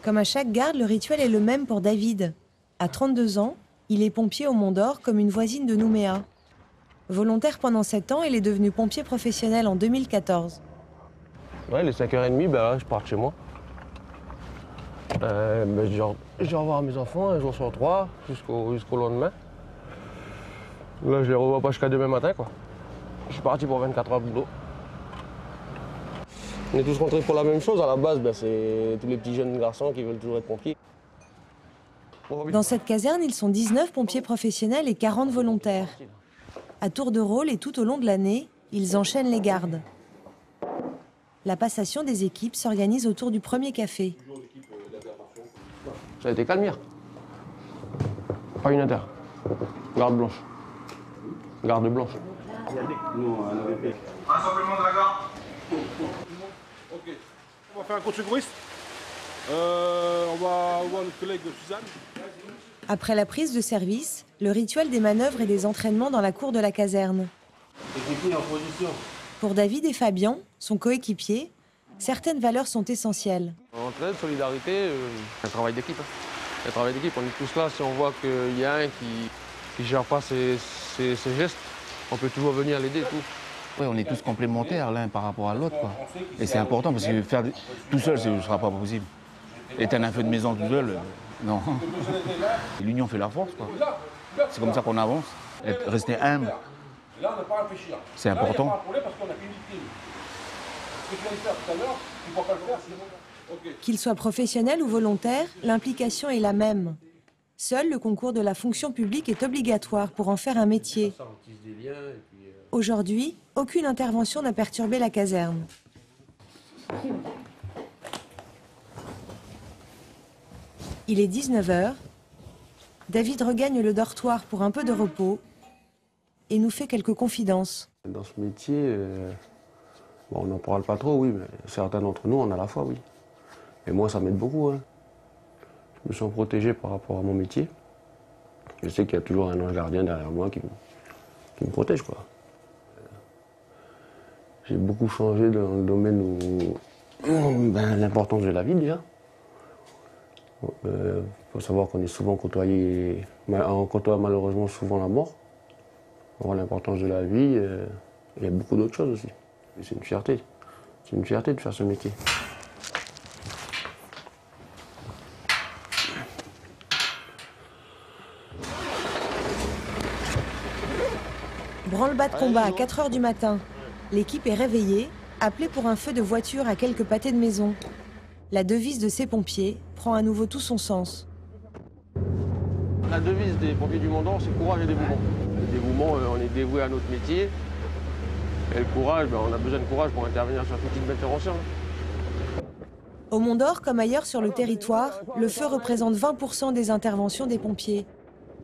Comme à chaque garde, le rituel est le même pour David. À 32 ans, il est pompier au Mont d'Or comme une voisine de Nouméa. Volontaire pendant 7 ans, il est devenu pompier professionnel en 2014. Ouais, les 5h30, là, je pars de chez moi. Je vais revoir mes enfants un jour sur 3 jusqu'au lendemain. Là, je les revois pas jusqu'à demain matin, quoi. Je suis parti pour 24 heures de boulot. On est tous rentrés pour la même chose. À la base, c'est tous les petits jeunes garçons qui veulent toujours être pompiers. Dans cette caserne, ils sont 19 pompiers professionnels et 40 volontaires. À tour de rôle et tout au long de l'année, ils enchaînent les gardes. La passation des équipes s'organise autour du premier café. Ça a été Calmire. Pas une inter. Garde blanche. Garde blanche. Rassemblement de la garde. Ok. On va faire un cours de secouriste. On va voir notre collègue Suzanne. Après la prise de service, le rituel des manœuvres et des entraînements dans la cour de la caserne. En position. Pour David et Fabien, son coéquipier, certaines valeurs sont essentielles. Entraide, solidarité, un travail d'équipe. Un travail d'équipe, on est tous là. Si on voit qu'il y a un qui ne gère pas ses gestes, on peut toujours venir l'aider et tout. Oui, on est tous complémentaires l'un par rapport à l'autre, quoi. Et c'est important parce que faire tout seul, ce ne sera pas possible. Éteindre un feu de maison tout seul, non. L'union fait la force, quoi. C'est comme ça qu'on avance. Rester humble, c'est important. Qu'ils soient professionnels ou volontaires, l'implication est la même. Seul le concours de la fonction publique est obligatoire pour en faire un métier. Aujourd'hui, aucune intervention n'a perturbé la caserne. Il est 19h. David regagne le dortoir pour un peu de repos et nous fait quelques confidences. Dans ce métier, on n'en parle pas trop, oui, mais certains d'entre nous, on a la foi, oui. Et moi, ça m'aide beaucoup. Hein. Je me sens protégé par rapport à mon métier. Je sais qu'il y a toujours un ange gardien derrière moi qui me protège, quoi. J'ai beaucoup changé dans le domaine où l'importance de la vie, déjà. Il faut savoir qu'on est souvent côtoyé, on côtoie malheureusement souvent la mort. On voit l'importance de la vie, il y a beaucoup d'autres choses aussi. C'est une fierté. C'est une fierté de faire ce métier. Branle-bas de combat à 4 h du matin. L'équipe est réveillée, appelée pour un feu de voiture à quelques pâtés de maison. La devise de ces pompiers prend à nouveau tout son sens. La devise des pompiers du Mont d'Or, c'est courage et dévouement. Le dévouement, on est dévoué à notre métier. Et le courage, on a besoin de courage pour intervenir sur toute type d'intervention. Au Mont d'Or, comme ailleurs sur le territoire, le feu représente 20% des interventions des pompiers.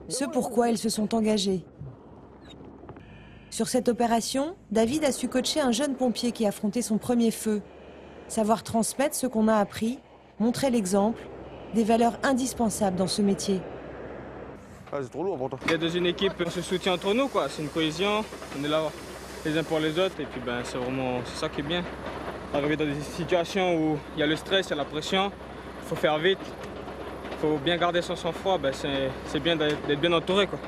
Ce pourquoi ils se sont engagés. Sur cette opération, David a su coacher un jeune pompier qui affrontait son premier feu. Savoir transmettre ce qu'on a appris, montrer l'exemple, des valeurs indispensables dans ce métier. Ah, c'est trop lourd pour toi. Il y a dans une équipe, on se soutient entre nous, quoi. C'est une cohésion, on est là les uns pour les autres et puis c'est ça qui est bien. Arriver dans des situations où il y a le stress, il y a la pression, il faut faire vite, il faut bien garder son sang-froid, c'est bien d'être bien entouré, quoi.